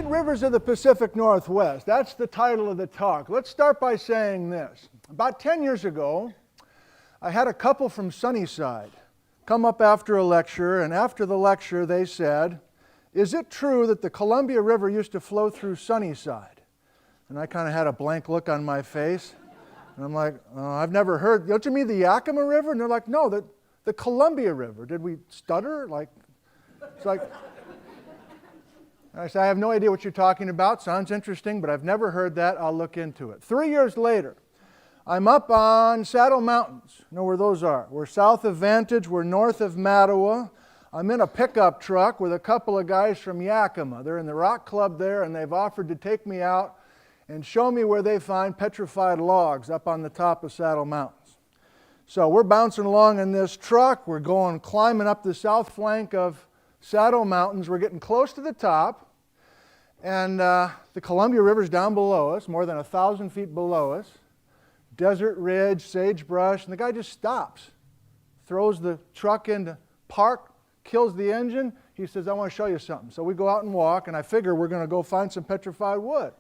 Ancient Rivers of the Pacific Northwest. That's the title of the talk. Let's start by saying this. About 10 years ago, I had a couple from Sunnyside come up after a lecture, and after the lecture they said, "Is it true that the Columbia River used to flow through Sunnyside?" And I kind of had a blank look on my face. And I'm like, "Oh, I've never heard, don't you mean the Yakima River?" And they're like, "No, the Columbia River." Did we stutter? It's like, I said, "I have no idea what you're talking about. Sounds interesting, but I've never heard that. I'll look into it." 3 years later, I'm up on Saddle Mountains. You know where those are? We're south of Vantage. We're north of Mattawa. I'm in a pickup truck with a couple of guys from Yakima. They're in the rock club there, and they've offered to take me out and show me where they find petrified logs up on the top of Saddle Mountains. So we're bouncing along in this truck. We're climbing up the south flank of Saddle Mountains. We're getting close to the top, and the Columbia River's down below us, more than 1,000 feet below us. Desert ridge, sagebrush, and the guy just stops, throws the truck into park, kills the engine. He says, "I want to show you something." So we go out and walk, and I figure we're going to go find some petrified wood.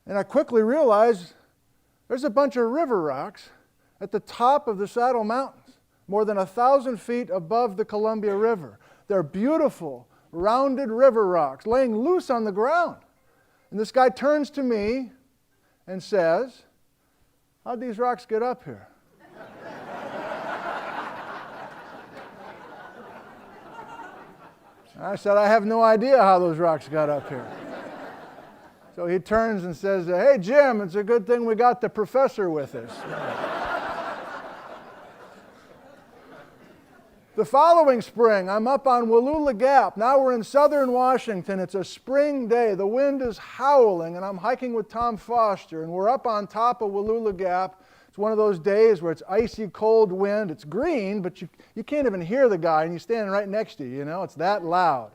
And I quickly realize there's a bunch of river rocks at the top of the Saddle Mountains, more than 1,000 feet above the Columbia River. They're beautiful, rounded river rocks laying loose on the ground. And this guy turns to me and says, "How'd these rocks get up here?" I said, "I have no idea how those rocks got up here." So he turns and says, "Hey, Jim, it's a good thing we got the professor with us." The following spring, I'm up on Wallula Gap. Now we're in southern Washington. It's a spring day. The wind is howling, and I'm hiking with Tom Foster, and we're up on top of Wallula Gap. It's one of those days where it's icy cold wind. It's green, but you can't even hear the guy, and he's standing right next to you, you know. It's that loud.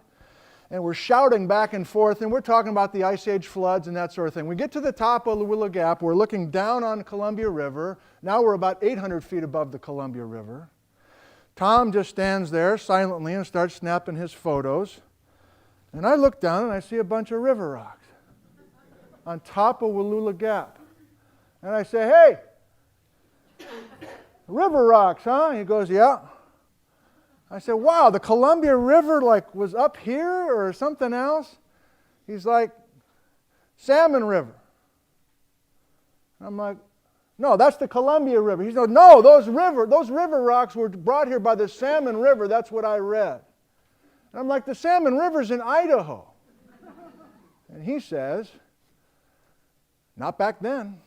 And we're shouting back and forth, and we're talking about the Ice Age floods and that sort of thing. We get to the top of Wallula Gap. We're looking down on the Columbia River. Now we're about 800 feet above the Columbia River. Tom just stands there silently and starts snapping his photos. And I look down and I see a bunch of river rocks on top of Wallula Gap. And I say, "Hey, river rocks, huh?" He goes, "Yeah." I said, "Wow, the Columbia River was up here or something else?" He's like, "Salmon River." I'm like, "No, that's the Columbia River." He said, "No, those river rocks were brought here by the Salmon River. That's what I read." And I'm like, "The Salmon River's in Idaho." And he says, "Not back then."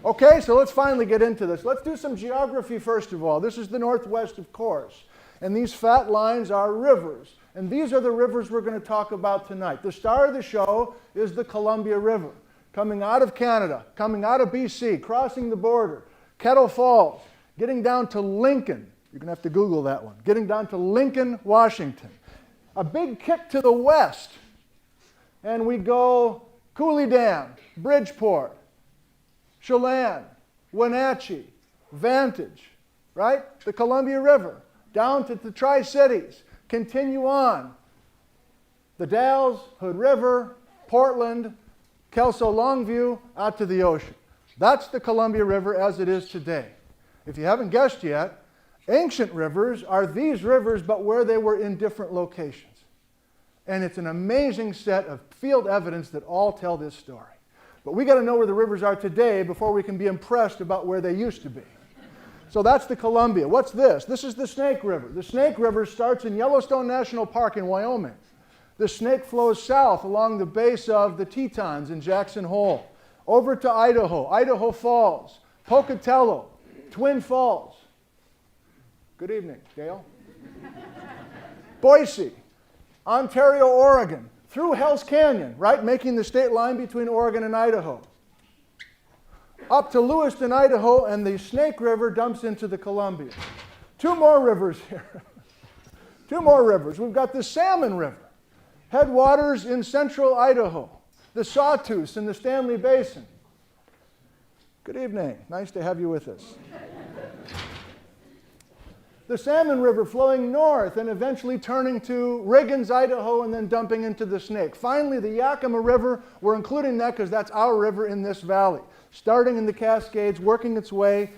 Okay, so let's finally get into this. Let's do some geography first of all. This is the Northwest, of course. And these fat lines are rivers. And these are the rivers we're going to talk about tonight. The star of the show is the Columbia River, coming out of Canada, coming out of BC, crossing the border, Kettle Falls, getting down to Lincoln. You're going to have to Google that one. Getting down to Lincoln, Washington. A big kick to the west. And we go Cooley Dam, Bridgeport, Chelan, Wenatchee, Vantage, right? The Columbia River, down to the Tri-Cities, continue on. The Dalles, Hood River, Portland, Kelso Longview, out to the ocean. That's the Columbia River as it is today. If you haven't guessed yet, ancient rivers are these rivers, but where they were in different locations. And it's an amazing set of field evidence that all tell this story. But we got to know where the rivers are today before we can be impressed about where they used to be. So that's the Columbia. What's this? This is the Snake River. The Snake River starts in Yellowstone National Park in Wyoming. The Snake flows south along the base of the Tetons in Jackson Hole, over to Idaho, Idaho Falls, Pocatello, Twin Falls. Good evening, Dale. Boise, Ontario, Oregon, through Hell's Canyon, right, making the state line between Oregon and Idaho. Up to Lewiston, Idaho, and the Snake River dumps into the Columbia. Two more rivers here. Two more rivers. We've got the Salmon River, headwaters in central Idaho, the Sawtooth in the Stanley Basin. Good evening. Nice to have you with us. The Salmon River flowing north and eventually turning to Riggins, Idaho, and then dumping into the Snake. Finally, the Yakima River, we're including that because that's our river in this valley. Starting in the Cascades, working its way,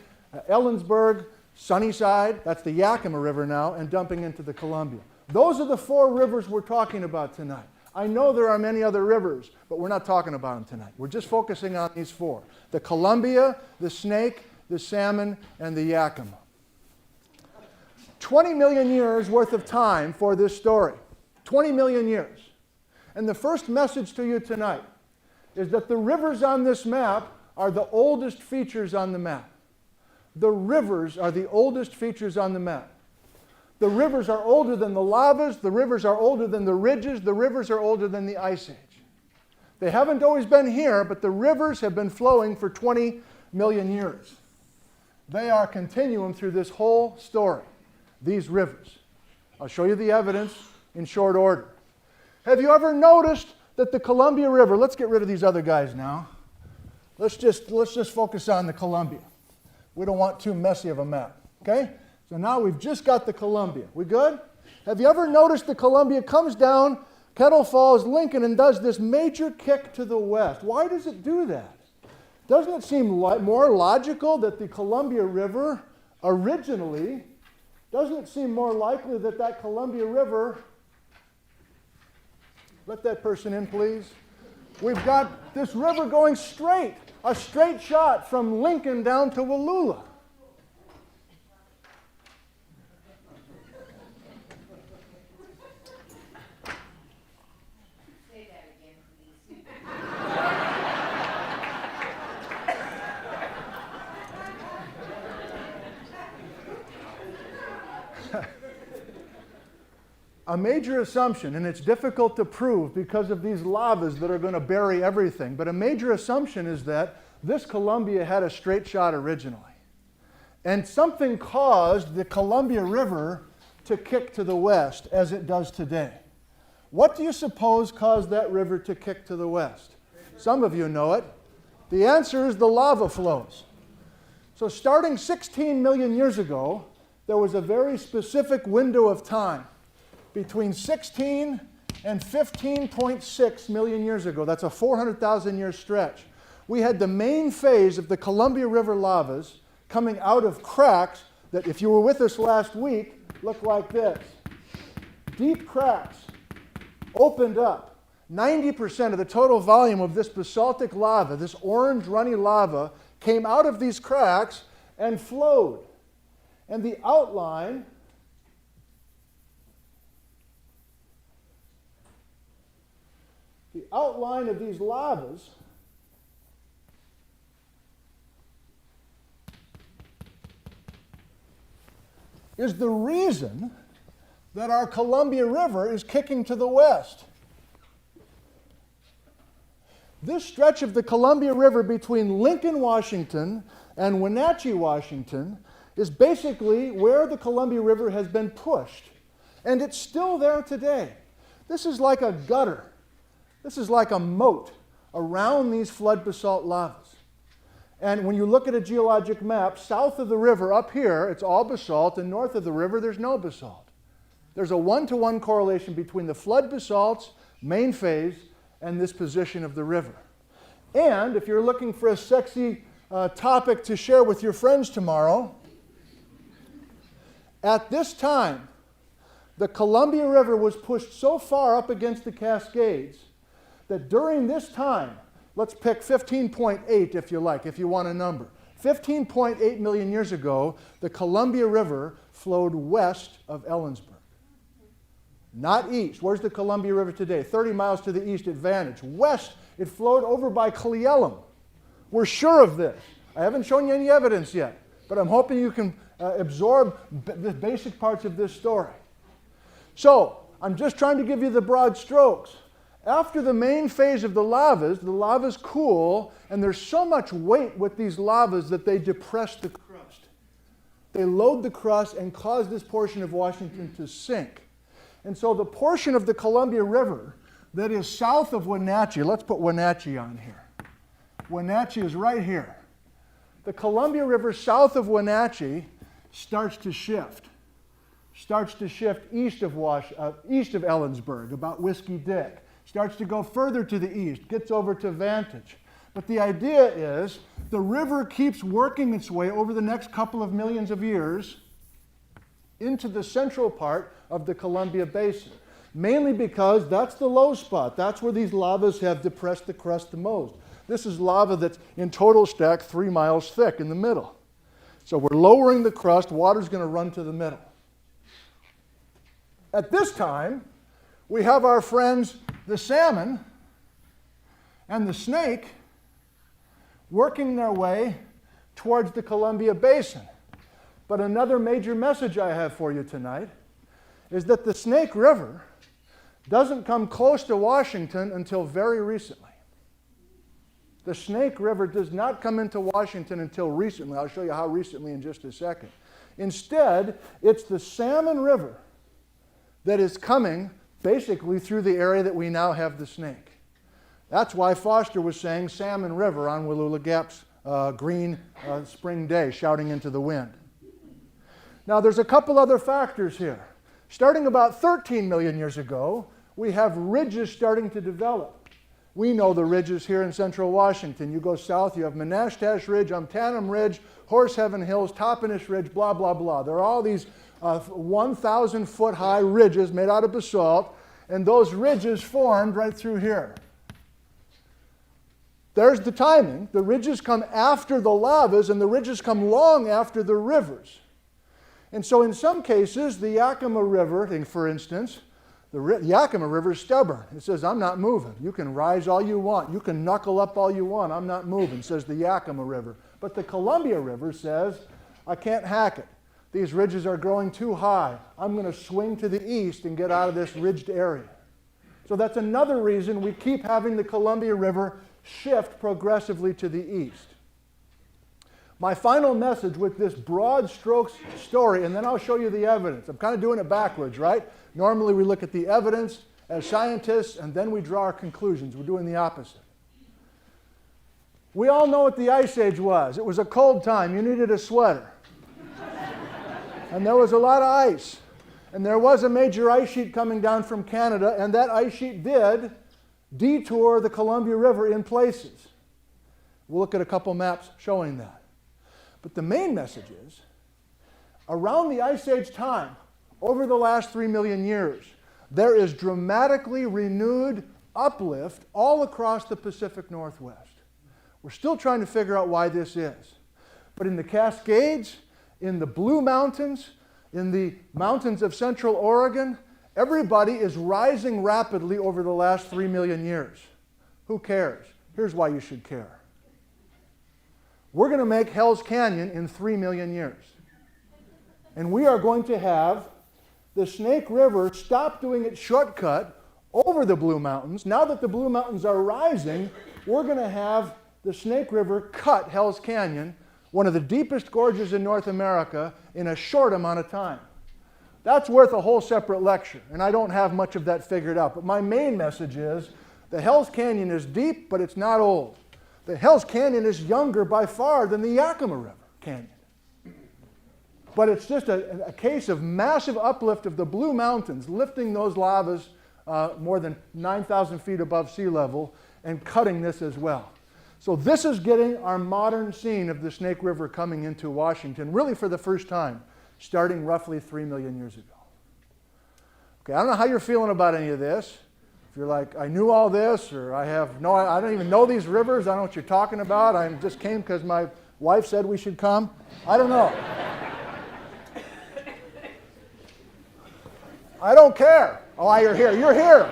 Ellensburg, Sunnyside, that's the Yakima River now, and dumping into the Columbia. Those are the 4 rivers we're talking about tonight. I know there are many other rivers, but we're not talking about them tonight. We're just focusing on these 4. The Columbia, the Snake, the Salmon, and the Yakima. 20 million years worth of time for this story. 20 million years. And the first message to you tonight is that the rivers on this map are the oldest features on the map. The rivers are the oldest features on the map. The rivers are older than the lavas, the rivers are older than the ridges, the rivers are older than the Ice Age. They haven't always been here, but the rivers have been flowing for 20 million years. They are a continuum through this whole story. These rivers. I'll show you the evidence in short order. Have you ever noticed that the Columbia River, let's get rid of these other guys now. Let's just focus on the Columbia. We don't want too messy of a map, okay? So now we've just got the Columbia. We good? Have you ever noticed the Columbia comes down, Kettle Falls, Lincoln, and does this major kick to the west? Why does it do that? Doesn't it seem more logical that the Columbia River originally, doesn't it seem more likely that that Columbia River, let that person in please. We've got this river going straight, a straight shot from Lincoln down to Wallula. Say that again, please. A major assumption, and it's difficult to prove because of these lavas that are going to bury everything, but a major assumption is that this Columbia had a straight shot originally. And something caused the Columbia River to kick to the west as it does today. What do you suppose caused that river to kick to the west? Some of you know it. The answer is the lava flows. So starting 16 million years ago, there was a very specific window of time. Between 16 and 15.6 million years ago, that's a 400,000 year stretch, we had the main phase of the Columbia River lavas coming out of cracks that, if you were with us last week, look like this. Deep cracks opened up. 90% of the total volume of this basaltic lava, this orange runny lava, came out of these cracks and flowed. And the outline of these lavas is the reason that our Columbia River is kicking to the west. This stretch of the Columbia River between Lincoln, Washington and Wenatchee, Washington is basically where the Columbia River has been pushed. And it's still there today. This is like a gutter. This is like a moat around these flood basalt lavas. And when you look at a geologic map, south of the river, up here, it's all basalt, and north of the river, there's no basalt. There's a one-to-one correlation between the flood basalt's main phase and this position of the river. And if you're looking for a sexy topic to share with your friends tomorrow, at this time, the Columbia River was pushed so far up against the Cascades that during this time, let's pick 15.8 if you like, if you want a number. 15.8 million years ago, the Columbia River flowed west of Ellensburg. Not east. Where's the Columbia River today? 30 miles to the east at Vantage. West, it flowed over by Clearwater. We're sure of this. I haven't shown you any evidence yet, but I'm hoping you can absorb the basic parts of this story. So, I'm just trying to give you the broad strokes. After the main phase of the lavas cool, and there's so much weight with these lavas that they depress the crust. They load the crust and cause this portion of Washington to sink. And so the portion of the Columbia River that is south of Wenatchee, let's put Wenatchee on here. Wenatchee is right here. The Columbia River south of Wenatchee starts to shift. starts to shift east of Ellensburg, about Whiskey Dick. Starts to go further to the east, gets over to Vantage. But the idea is the river keeps working its way over the next couple of millions of years into the central part of the Columbia Basin, mainly because that's the low spot. That's where these lavas have depressed the crust the most. This is lava that's in total stack 3 miles thick in the middle. So we're lowering the crust, water's going to run to the middle. At this time, we have our friends the salmon and the snake working their way towards the Columbia Basin. But another major message I have for you tonight is that the Snake River doesn't come close to Washington until very recently. The Snake River does not come into Washington until recently. I'll show you how recently in just a second. Instead, it's the Salmon River that is coming basically through the area that we now have the Snake. That's why Foster was saying Salmon River on Wallula Gap's green spring day, shouting into the wind. Now, there's a couple other factors here. Starting about 13 million years ago, we have ridges starting to develop. We know the ridges here in central Washington. You go south, you have Menashtash Ridge, Umtanum Ridge, Horseheaven Hills, Toppenish Ridge, blah, blah, blah. There are all these 1,000-foot high ridges made out of basalt, and those ridges formed right through here. There's the timing. The ridges come after the lavas, and the ridges come long after the rivers. And so in some cases, the Yakima River, for instance, the Yakima River is stubborn. It says, I'm not moving. You can rise all you want. You can knuckle up all you want. I'm not moving, says the Yakima River. But the Columbia River says, I can't hack it. These ridges are growing too high. I'm going to swing to the east and get out of this ridged area. So that's another reason we keep having the Columbia River shift progressively to the east. My final message with this broad strokes story, and then I'll show you the evidence. I'm kind of doing it backwards, right? Normally we look at the evidence as scientists, and then we draw our conclusions. We're doing the opposite. We all know what the Ice Age was. It was a cold time. You needed a sweater. And there was a lot of ice. And there was a major ice sheet coming down from Canada, and that ice sheet did detour the Columbia River in places. We'll look at a couple maps showing that. But the main message is, around the Ice Age time, over the last 3 million years, there is dramatically renewed uplift all across the Pacific Northwest. We're still trying to figure out why this is. But in the Cascades, in the Blue Mountains, in the mountains of Central Oregon, everybody is rising rapidly over the last 3 million years. Who cares? Here's why you should care. We're going to make Hell's Canyon in 3 million years. And we are going to have the Snake River stop doing its shortcut over the Blue Mountains. Now that the Blue Mountains are rising, we're going to have the Snake River cut Hell's Canyon, one of the deepest gorges in North America, in a short amount of time. That's worth a whole separate lecture, and I don't have much of that figured out. But my main message is the Hell's Canyon is deep, but it's not old. The Hell's Canyon is younger by far than the Yakima River Canyon. But it's just a case of massive uplift of the Blue Mountains, lifting those lavas more than 9,000 feet above sea level and cutting this as well. So this is getting our modern scene of the Snake River coming into Washington, really for the first time, starting roughly 3 million years ago. Okay, I don't know how you're feeling about any of this. If you're like, I knew all this, or I don't even know these rivers, I don't know what you're talking about, I just came because my wife said we should come. I don't know. I don't care. Oh, you're here. You're here.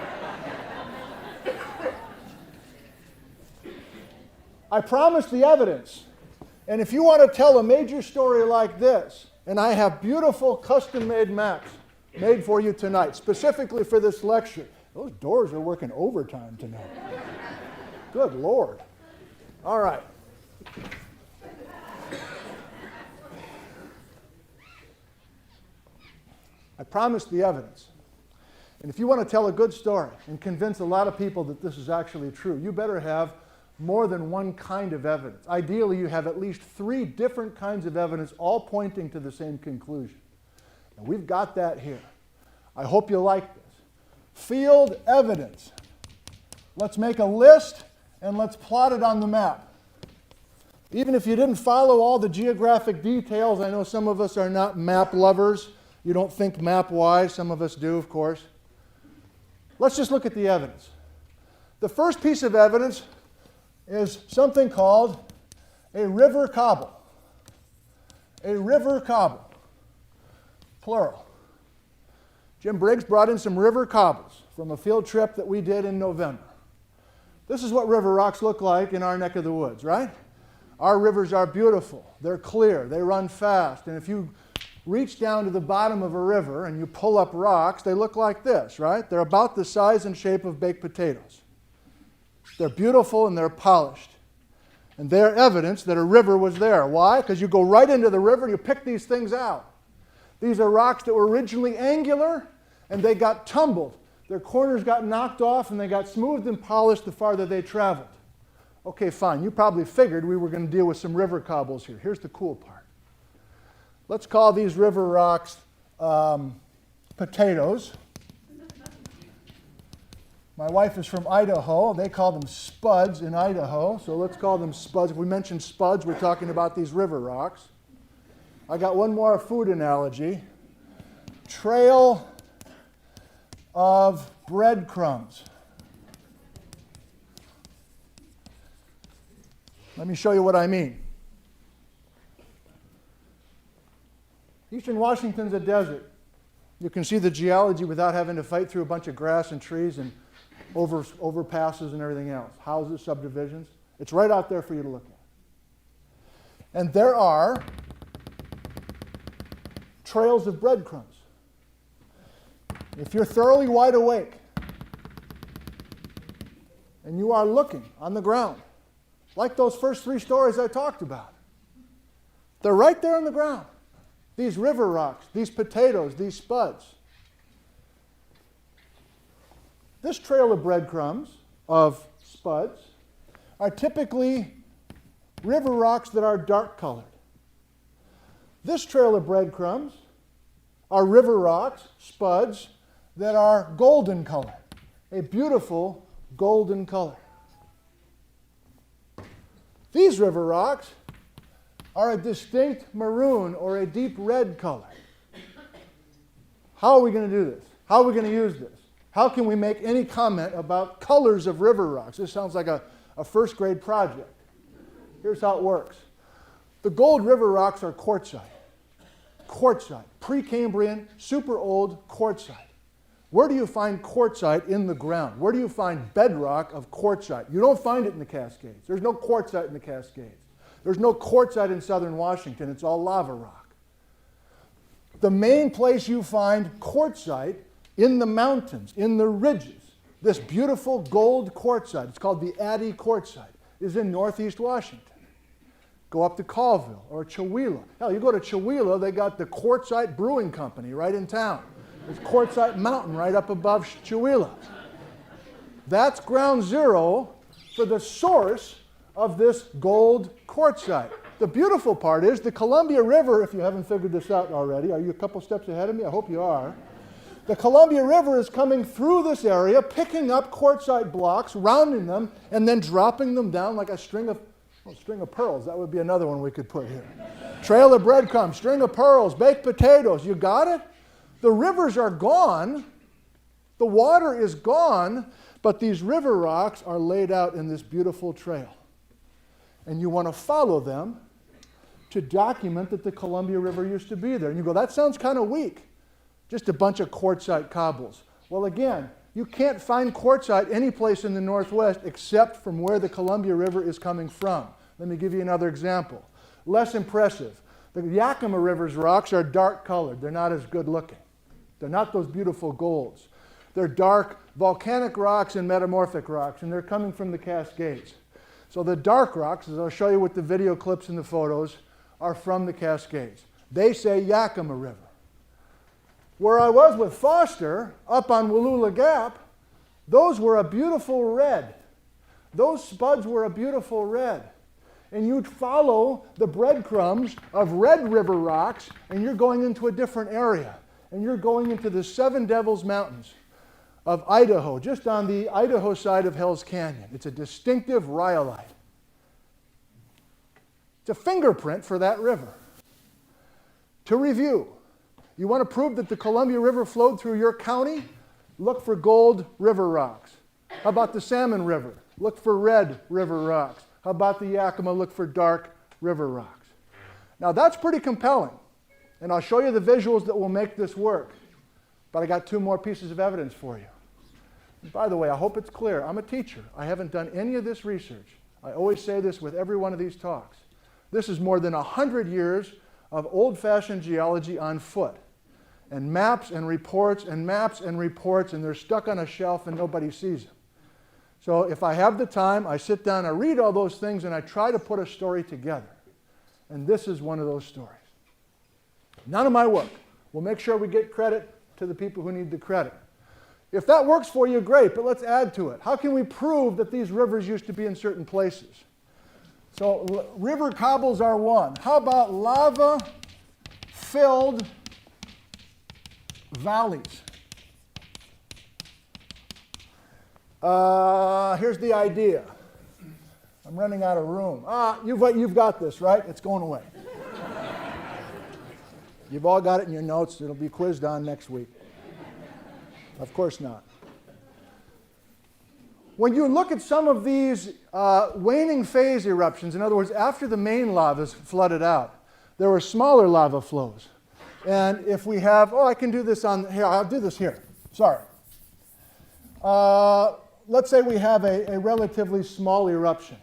I promised the evidence. And if you want to tell a major story like this, and I have beautiful custom-made maps made for you tonight, specifically for this lecture. Those doors are working overtime tonight. Good Lord. All right. I promised the evidence. And if you want to tell a good story and convince a lot of people that this is actually true, you better have more than one kind of evidence. Ideally, you have at least 3 different kinds of evidence all pointing to the same conclusion. And we've got that here. I hope you like this. Field evidence. Let's make a list and let's plot it on the map. Even if you didn't follow all the geographic details, I know some of us are not map lovers. You don't think map-wise. Some of us do, of course. Let's just look at the evidence. The first piece of evidence is something called a river cobble. A river cobble, plural. Jim Briggs brought in some river cobbles from a field trip that we did in November. This is what river rocks look like in our neck of the woods, right? Our rivers are beautiful. They're clear. They run fast. And if you reach down to the bottom of a river and you pull up rocks, they look like this, right? They're about the size and shape of baked potatoes. They're beautiful and they're polished. And they're evidence that a river was there. Why? Because you go right into the river and you pick these things out. These are rocks that were originally angular and they got tumbled. Their corners got knocked off and they got smoothed and polished the farther they traveled. Okay, fine. You probably figured we were going to deal with some river cobbles here. Here's the cool part. Let's call these river rocks potatoes. My wife is from Idaho. They call them spuds in Idaho, so let's call them spuds. If we mention spuds, we're talking about these river rocks. I got one more food analogy. Trail of breadcrumbs. Let me show you what I mean. Eastern Washington's a desert. You can see the geology without having to fight through a bunch of grass and trees and overpasses and everything else. Houses, subdivisions. It's right out there for you to look at. And there are trails of breadcrumbs. If you're thoroughly wide awake and you are looking on the ground, like those first 3 stories I talked about, they're right there on the ground. These river rocks, these potatoes, these spuds. This trail of breadcrumbs, of spuds, are typically river rocks that are dark colored. This trail of breadcrumbs are river rocks, spuds, that are golden color, a beautiful golden color. These river rocks are a distinct maroon or a deep red color. How are we going to do this? How are we going to use this? How can we make any comment about colors of river rocks? This sounds like a first grade project. Here's how it works. The gold river rocks are quartzite. Quartzite, Precambrian, super old quartzite. Where do you find quartzite in the ground? Where do you find bedrock of quartzite? You don't find it in the Cascades. There's no quartzite in the Cascades. There's no quartzite in southern Washington. It's all lava rock. The main place you find quartzite in the mountains, in the ridges, this beautiful gold quartzite, it's called the Addy quartzite, is in northeast Washington. Go up to Colville or Chewelah. Hell, you go to Chewelah, they got the Quartzite Brewing Company right in town. There's Quartzite Mountain right up above Chewelah. That's ground zero for the source of this gold quartzite. The beautiful part is the Columbia River, if you haven't figured this out already, are you a couple steps ahead of me? I hope you are. The Columbia River is coming through this area, picking up quartzite blocks, rounding them, and then dropping them down like a string of pearls. That would be another one we could put here. Trail of breadcrumbs, string of pearls, baked potatoes. You got it? The rivers are gone. The water is gone, but these river rocks are laid out in this beautiful trail. And you want to follow them to document that the Columbia River used to be there. And you go, that sounds kind of weak. Just a bunch of quartzite cobbles. Well, again, you can't find quartzite any place in the Northwest except from where the Columbia River is coming from. Let me give you another example. Less impressive. The Yakima River's rocks are dark colored. They're not as good looking. They're not those beautiful golds. They're dark volcanic rocks and metamorphic rocks, and they're coming from the Cascades. So the dark rocks, as I'll show you with the video clips and the photos, are from the Cascades. They say Yakima River. Where I was with Foster, up on Wallula Gap, those were a beautiful red. Those spuds were a beautiful red. And you'd follow the breadcrumbs of Red River rocks, and you're going into a different area. and you're going into the Seven Devils Mountains of Idaho, just on the Idaho side of Hell's Canyon. It's a distinctive rhyolite. It's a fingerprint for that river. To review, you want to prove that the Columbia River flowed through your county? Look for gold river rocks. How about the Salmon River? Look for red river rocks. How about the Yakima? Look for dark river rocks. Now that's pretty compelling, and I'll show you the visuals that will make this work. But I got two more pieces of evidence for you. And by the way, I hope it's clear. I'm a teacher. I haven't done any of this research. I always say this with every one of these talks. This is more than 100 years of old-fashioned geology on foot. And maps and reports and maps and reports, and they're stuck on a shelf and nobody sees them. So if I have the time, I sit down, I read all those things, and I try to put a story together. And this is one of those stories. None of my work. We'll make sure we get credit to the people who need the credit. If that works for you, great, but let's add to it. How can we prove that these rivers used to be in certain places? So river cobbles are one. How about lava-filled valleys? Here's the idea. I'm running out of room. You've got this, right? It's going away. You've all got it in your notes. It'll be quizzed on next week. Of course not. When you look at some of these waning phase eruptions, in other words, after the main lavas flooded out, there were smaller lava flows. And if we have, I can do this on, here, I'll do this here. Sorry. Let's say we have a relatively small eruption.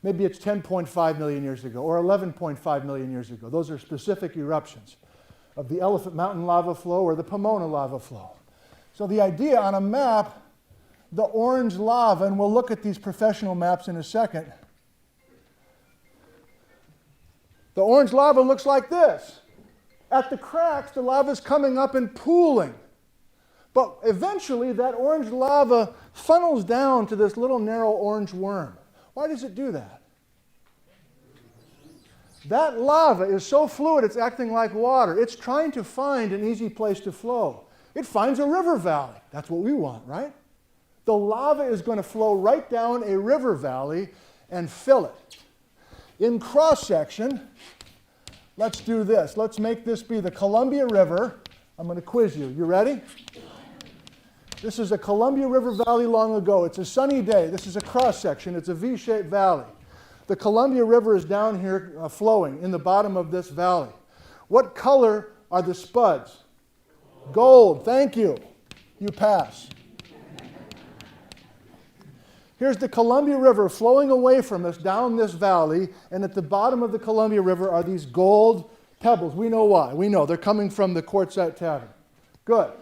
Maybe it's 10.5 million years ago or 11.5 million years ago. Those are specific eruptions of the Elephant Mountain lava flow or the Pomona lava flow. So the idea on a map, the orange lava, and we'll look at these professional maps in a second. The orange lava looks like this. At the cracks, the lava is coming up and pooling. But eventually, that orange lava funnels down to this little narrow orange worm. Why does it do that? That lava is so fluid, it's acting like water. It's trying to find an easy place to flow. It finds a river valley. That's what we want, right? The lava is going to flow right down a river valley and fill it. In cross-section, let's do this. Let's make this be the Columbia River. I'm going to quiz you. You ready? This is a Columbia River valley long ago. It's a sunny day. This is a cross-section. It's a V-shaped valley. The Columbia River is down here flowing in the bottom of this valley. What color are the spuds? Gold. Thank you. You pass. Here's the Columbia River flowing away from us down this valley, and at the bottom of the Columbia River are these gold pebbles. We know why. We know. They're coming from the Quartzsite Tavern. Good.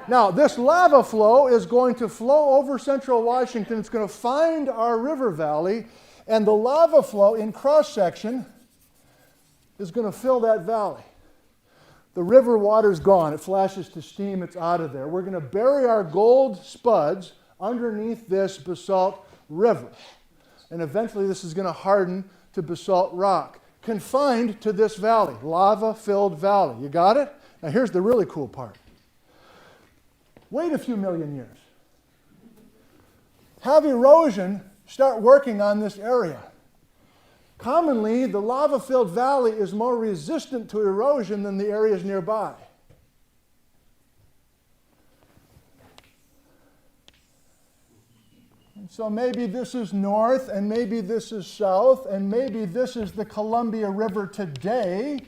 Now, this lava flow is going to flow over central Washington. It's going to find our river valley, and the lava flow in cross-section is going to fill that valley. The river water's gone. It flashes to steam. It's out of there. We're going to bury our gold spuds underneath this basalt river. And eventually this is going to harden to basalt rock, confined to this valley, lava-filled valley. You got it? Now here's the really cool part. Wait a few million years. Have erosion start working on this area. Commonly, the lava-filled valley is more resistant to erosion than the areas nearby. And so maybe this is north, and maybe this is south, and maybe this is the Columbia River today.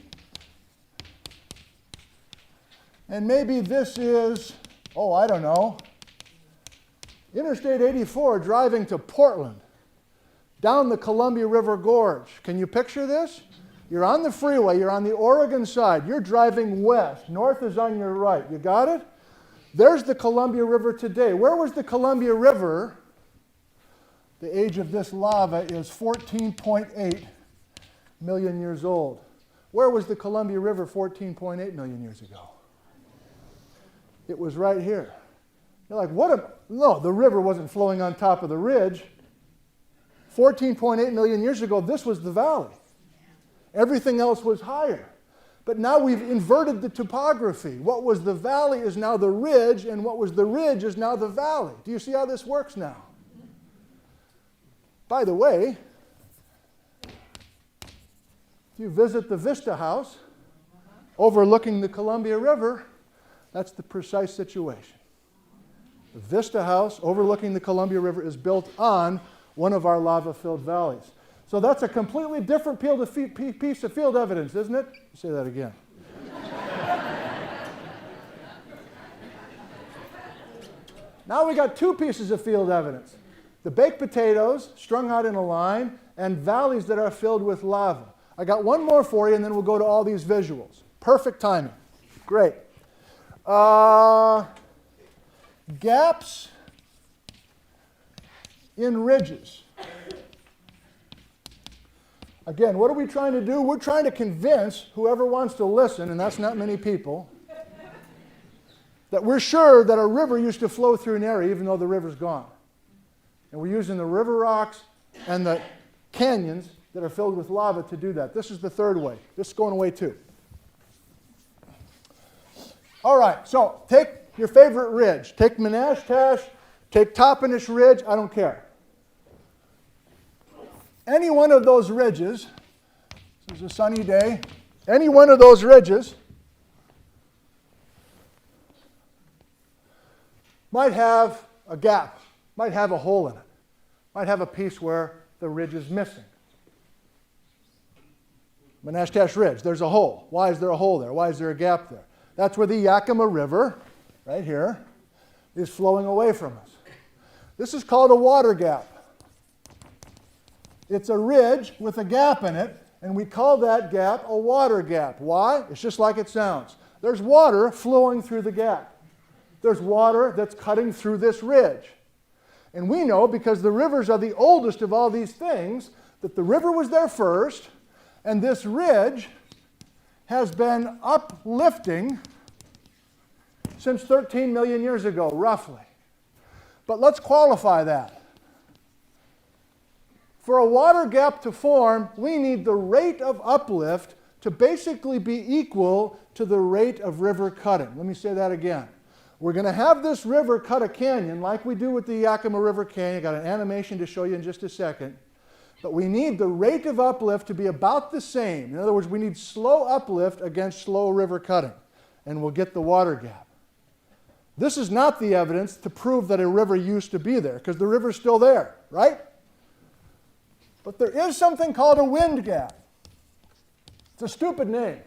And maybe this is, I don't know, Interstate 84 driving to Portland, down the Columbia River Gorge. Can you picture this? You're on the freeway, you're on the Oregon side, you're driving west, north is on your right. You got it? There's the Columbia River today. Where was the Columbia River? The age of this lava is 14.8 million years old. Where was the Columbia River 14.8 million years ago? It was right here. You're like, no, the river wasn't flowing on top of the ridge. 14.8 million years ago, this was the valley. Everything else was higher. But now we've inverted the topography. What was the valley is now the ridge, and what was the ridge is now the valley. Do you see how this works now? By the way, if you visit the Vista House overlooking the Columbia River, that's the precise situation. The Vista House overlooking the Columbia River is built on one of our lava-filled valleys. So that's a completely different piece of field evidence, isn't it? Say that again. Now we got two pieces of field evidence. The baked potatoes strung out in a line and valleys that are filled with lava. I got one more for you and then we'll go to all these visuals. Perfect timing. Great. Gaps in ridges. Again, what are we trying to do? We're trying to convince whoever wants to listen, and that's not many people, that we're sure that a river used to flow through an area even though the river's gone. And we're using the river rocks and the canyons that are filled with lava to do that. This is the third way. This is going away too. All right, so take your favorite ridge. Take Menashtash, take Toppenish Ridge, I don't care. Any one of those ridges, this is a sunny day, any one of those ridges might have a gap, might have a hole in it, might have a piece where the ridge is missing. Menashtash Ridge, there's a hole. Why is there a hole there? Why is there a gap there? That's where the Yakima River, right here, is flowing away from us. This is called a water gap. It's a ridge with a gap in it, and we call that gap a water gap. Why? It's just like it sounds. There's water flowing through the gap. There's water that's cutting through this ridge. And we know, because the rivers are the oldest of all these things, that the river was there first, and this ridge has been uplifting since 13 million years ago, roughly. But let's qualify that. For a water gap to form, we need the rate of uplift to basically be equal to the rate of river cutting. Let me say that again. We're going to have this river cut a canyon like we do with the Yakima River Canyon. I've got an animation to show you in just a second. But we need the rate of uplift to be about the same. In other words, we need slow uplift against slow river cutting, and we'll get the water gap. This is not the evidence to prove that a river used to be there, because the river's still there, right? But there is something called a wind gap. It's a stupid name.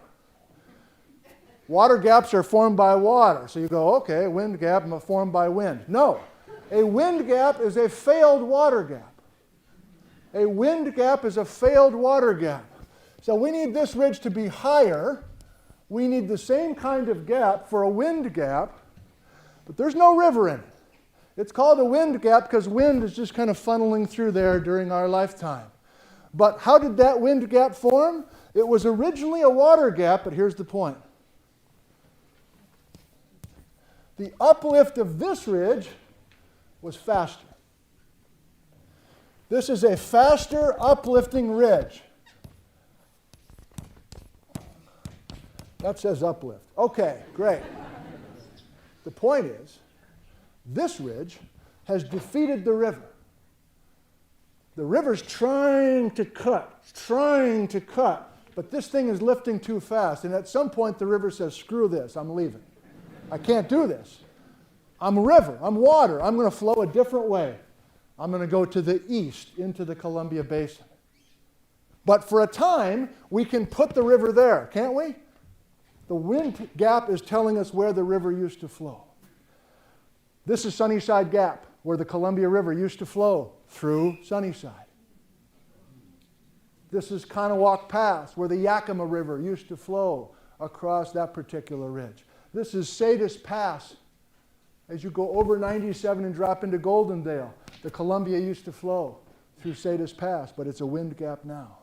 Water gaps are formed by water. So you go, okay, wind gap formed by wind. No, a wind gap is a failed water gap. A wind gap is a failed water gap. So we need this ridge to be higher. We need the same kind of gap for a wind gap, but there's no river in it. It's called a wind gap because wind is just kind of funneling through there during our lifetime. But how did that wind gap form? It was originally a water gap, but here's the point. The uplift of this ridge was faster. This is a faster uplifting ridge. That says uplift. Okay, great. The point is, this ridge has defeated the river. The river's trying to cut, but this thing is lifting too fast. And at some point, the river says, screw this, I'm leaving. I can't do this. I'm a river, I'm water, I'm going to flow a different way. I'm going to go to the east into the Columbia Basin. But for a time, we can put the river there, can't we? The wind gap is telling us where the river used to flow. This is Sunnyside Gap, where the Columbia River used to flow through Sunnyside. This is Kanawak Pass, where the Yakima River used to flow across that particular ridge. This is Sadis Pass. As you go over 97 and drop into Goldendale, the Columbia used to flow through Sadis Pass, but it's a wind gap now.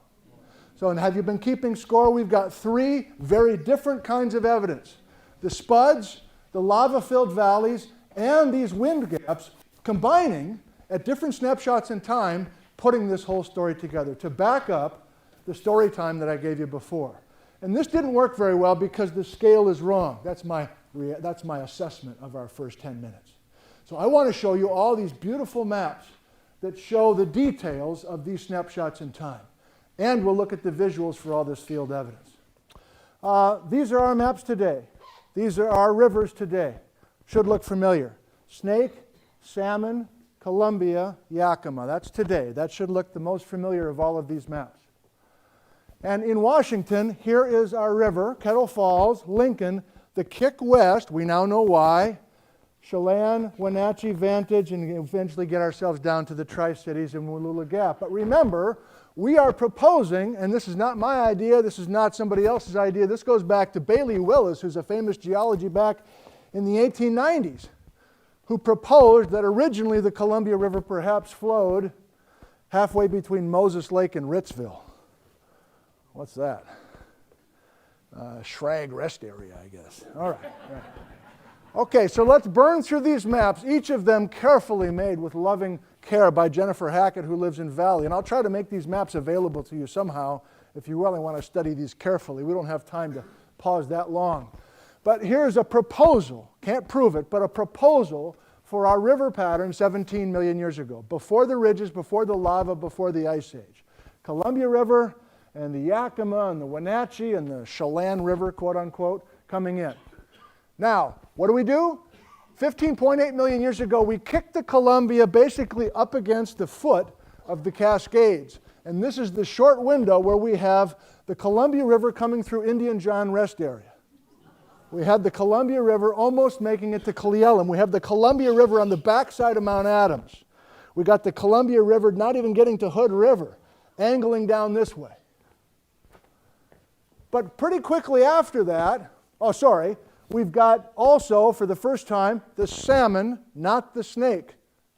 So, and have you been keeping score? We've got three very different kinds of evidence. The spuds, the lava-filled valleys, and these wind gaps combining at different snapshots in time, putting this whole story together to back up the story time that I gave you before. And this didn't work very well because the scale is wrong. That's my assessment of our first 10 minutes. So I want to show you all these beautiful maps that show the details of these snapshots in time. And we'll look at the visuals for all this field evidence. These are our maps today. These are our rivers today. Should look familiar. Snake, Salmon, Columbia, Yakima. That's today. That should look the most familiar of all of these maps. And in Washington, here is our river, Kettle Falls, Lincoln, the Kick West, we now know why, Chelan, Wenatchee, Vantage, and eventually get ourselves down to the Tri-Cities and Wallula Gap. But remember, we are proposing, and this is not my idea, this is not somebody else's idea, this goes back to Bailey Willis, who's a famous geology back in the 1890s, who proposed that originally the Columbia River perhaps flowed halfway between Moses Lake and Ritzville. What's that? Schrag Rest Area, I guess. All right. Okay, so let's burn through these maps, each of them carefully made with loving care by Jennifer Hackett, who lives in Valley. And I'll try to make these maps available to you somehow if you really want to study these carefully. We don't have time to pause that long. But here's a proposal, can't prove it, but a proposal for our river pattern 17 million years ago, before the ridges, before the lava, before the Ice Age. Columbia River and the Yakima and the Wenatchee and the Chelan River, quote unquote, coming in. Now, what do? 15.8 million years ago, we kicked the Columbia basically up against the foot of the Cascades. And this is the short window where we have the Columbia River coming through Indian John Rest Area. We had the Columbia River almost making it to Cle Elum. We have the Columbia River on the backside of Mount Adams. We got the Columbia River not even getting to Hood River, angling down this way. But pretty quickly after that, we've got also, for the first time, the salmon, not the snake.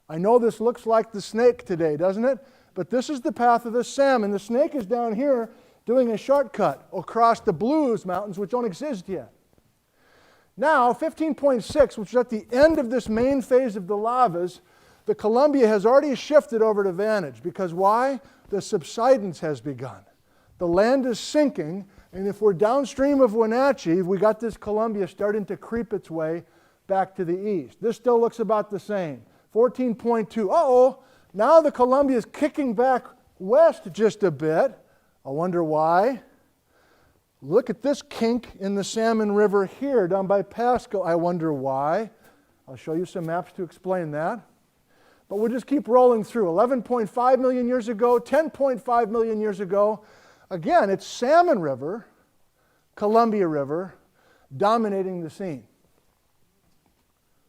I know this looks like the snake today, doesn't it? But this is the path of the salmon. The snake is down here doing a shortcut across the Blues Mountains, which don't exist yet. Now, 15.6, which is at the end of this main phase of the lavas, the Columbia has already shifted over to Vantage. Because why? The subsidence has begun. The land is sinking, and if we're downstream of Wenatchee, we got this Columbia starting to creep its way back to the east. This still looks about the same. 14.2. Now the Columbia is kicking back west just a bit. I wonder why. Look at this kink in the Salmon River here down by Pasco. I wonder why. I'll show you some maps to explain that. But we'll just keep rolling through. 11.5 million years ago, 10.5 million years ago. Again, it's Salmon River, Columbia River, dominating the scene.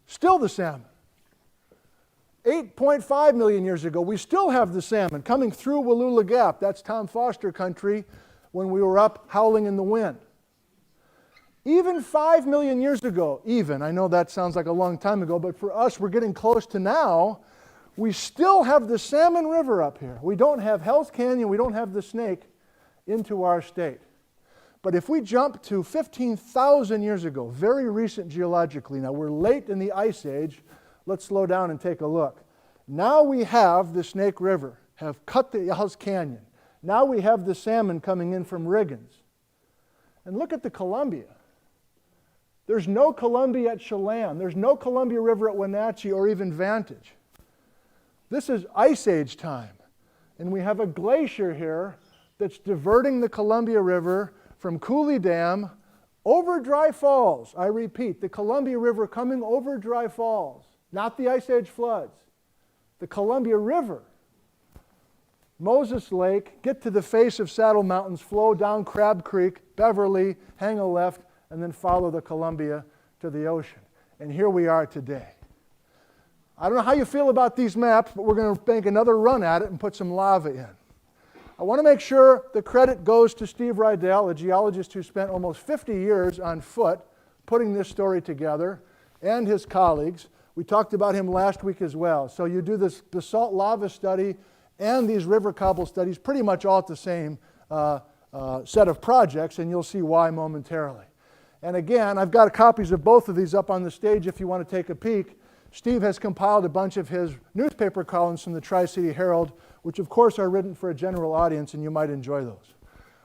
Still the salmon. 8.5 million years ago, we still have the salmon coming through Wallula Gap. That's Tom Foster country when we were up howling in the wind. Even 5 million years ago, I know that sounds like a long time ago, but for us, we're getting close to now. We still have the Salmon River up here. We don't have Hell's Canyon, we don't have the Snake into our state. But if we jump to 15,000 years ago, very recent geologically, now we're late in the Ice Age, let's slow down and take a look. Now we have the Snake River, have cut the Hell's Canyon. Now we have the salmon coming in from Riggins. And look at the Columbia. There's no Columbia at Chelan. There's no Columbia River at Wenatchee or even Vantage. This is Ice Age time. And we have a glacier here that's diverting the Columbia River from Cooley Dam over Dry Falls. I repeat, the Columbia River coming over Dry Falls, not the Ice Age floods. The Columbia River, Moses Lake, get to the face of Saddle Mountains, flow down Crab Creek, Beverly, hang a left, and then follow the Columbia to the ocean. And here we are today. I don't know how you feel about these maps, but we're going to make another run at it and put some lava in. I want to make sure the credit goes to Steve Rydell, a geologist who spent almost 50 years on foot putting this story together, and his colleagues. We talked about him last week as well. So you do this basalt lava study and these river cobble studies pretty much all at the same set of projects, and you'll see why momentarily. And again, I've got copies of both of these up on the stage if you want to take a peek. Steve has compiled a bunch of his newspaper columns from the Tri-City Herald, which of course are written for a general audience, and you might enjoy those.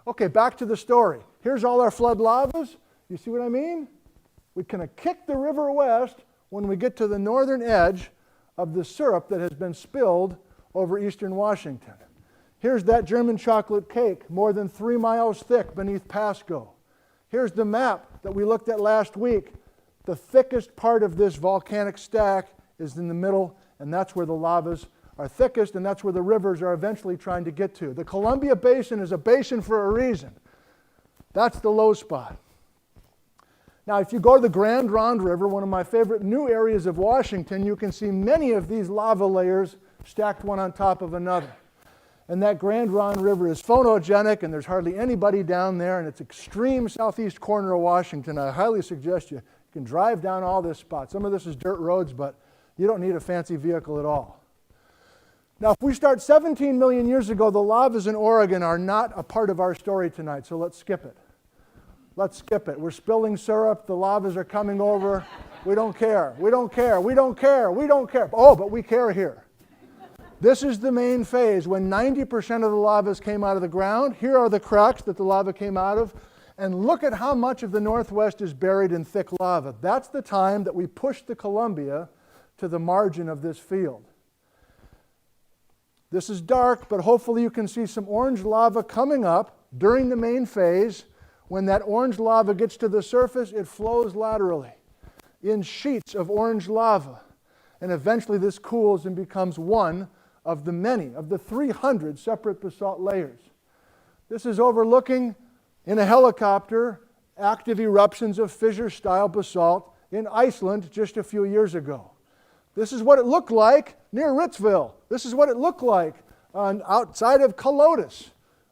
Okay, back to the story. Here's all our flood lavas. You see what I mean? We kind of kick the river west when we get to the northern edge of the syrup that has been spilled over eastern Washington. Here's that German chocolate cake, more than 3 miles thick beneath Pasco. Here's the map that we looked at last week. The thickest part of this volcanic stack is in the middle, and that's where the lavas are thickest, and that's where the rivers are eventually trying to get to. The Columbia Basin is a basin for a reason. That's the low spot. Now, if you go to the Grand Ronde River, one of my favorite new areas of Washington, you can see many of these lava layers stacked one on top of another. And that Grand Ronde River is phonogenic, and there's hardly anybody down there, and it's extreme southeast corner of Washington. I highly suggest you can drive down all this spot. Some of this is dirt roads, but you don't need a fancy vehicle at all. Now, if we start 17 million years ago, the lavas in Oregon are not a part of our story tonight, so let's skip it. Let's skip it. We're spilling syrup. The lavas are coming over. We don't care. We don't care. We don't care. We don't care. Oh, but we care here. This is the main phase when 90% of the lavas came out of the ground. Here are the cracks that the lava came out of. And look at how much of the Northwest is buried in thick lava. That's the time that we pushed the Columbia to the margin of this field. This is dark, but hopefully you can see some orange lava coming up during the main phase. When that orange lava gets to the surface, it flows laterally in sheets of orange lava. And eventually this cools and becomes one of the many, of the 300 separate basalt layers. This is overlooking, in a helicopter, active eruptions of fissure-style basalt in Iceland just a few years ago. This is what it looked like near Ritzville. This is what it looked like outside of Calotis.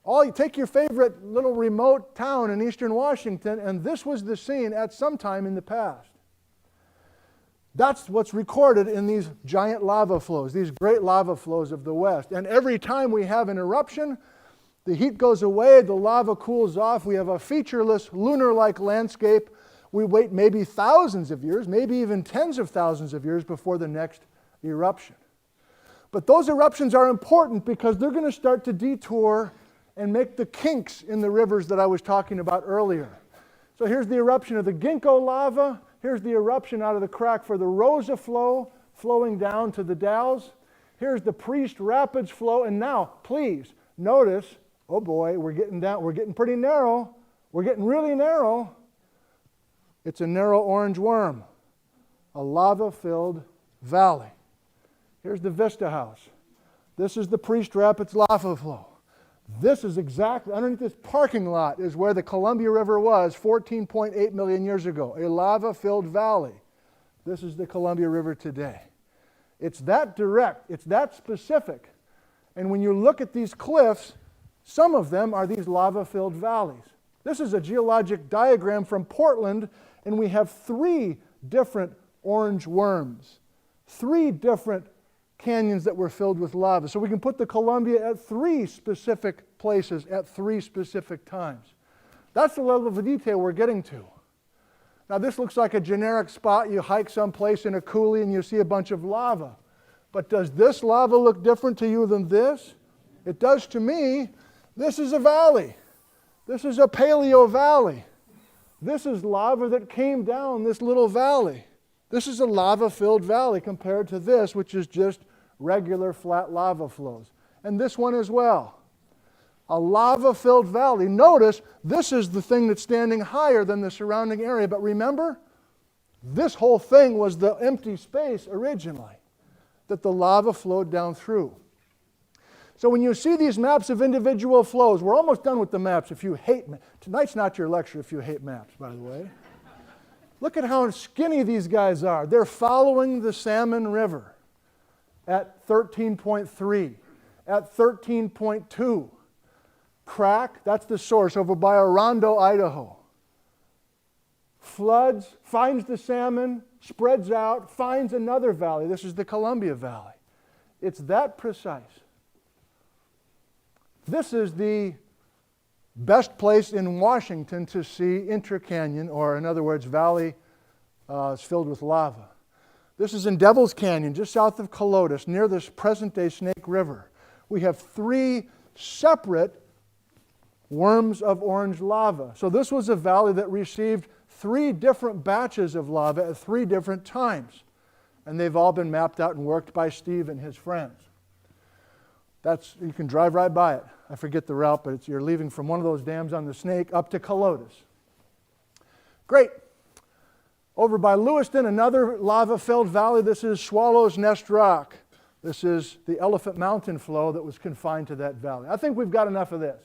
You take your favorite little remote town in eastern Washington, and this was the scene at some time in the past. That's what's recorded in these giant lava flows, these great lava flows of the West. And every time we have an eruption, the heat goes away, the lava cools off, we have a featureless, lunar-like landscape. We wait maybe thousands of years, maybe even tens of thousands of years before the next eruption. But those eruptions are important because they're going to start to detour and make the kinks in the rivers that I was talking about earlier. So here's the eruption of the Ginkgo lava. Here's the eruption out of the crack for the Rosa flow flowing down to the Dalles. Here's the Priest Rapids flow. And now, please, notice, oh boy, we're getting pretty narrow. We're getting really narrow. It's a narrow orange worm, a lava-filled valley. Here's the Vista House. This is the Priest Rapids lava flow. This is exactly, underneath this parking lot is where the Columbia River was 14.8 million years ago, a lava-filled valley. This is the Columbia River today. It's that direct, it's that specific. And when you look at these cliffs, some of them are these lava-filled valleys. This is a geologic diagram from Portland, and we have 3 different orange worms, 3 different canyons that were filled with lava. So we can put the Columbia at 3 specific places at 3 specific times. That's the level of detail we're getting to. Now this looks like a generic spot. You hike someplace in a coulee and you see a bunch of lava. But does this lava look different to you than this? It does to me. This is a valley. This is a paleo valley. This is lava that came down this little valley. This is a lava-filled valley compared to this, which is just regular flat lava flows. And this one as well. A lava-filled valley. Notice, this is the thing that's standing higher than the surrounding area. But remember, this whole thing was the empty space originally that the lava flowed down through. So when you see these maps of individual flows, we're almost done with the maps if you hate maps. Tonight's not your lecture if you hate maps, by the way. Look at how skinny these guys are. They're following the Salmon River at 13.3, at 13.2. Crack, that's the source over by Orondo, Idaho. Floods, finds the salmon, spreads out, finds another valley. This is the Columbia Valley. It's that precise. This is the best place in Washington to see intracanyon, or in other words, valley filled with lava. This is in Devil's Canyon, just south of Calotis, near this present-day Snake River. We have 3 separate worms of orange lava. So this was a valley that received 3 different batches of lava at 3 different times. And they've all been mapped out and worked by Steve and his friends. You can drive right by it. I forget the route, but you're leaving from one of those dams on the Snake up to Calotes. Great. Over by Lewiston, another lava-filled valley. This is Swallow's Nest Rock. This is the Elephant Mountain flow that was confined to that valley. I think we've got enough of this.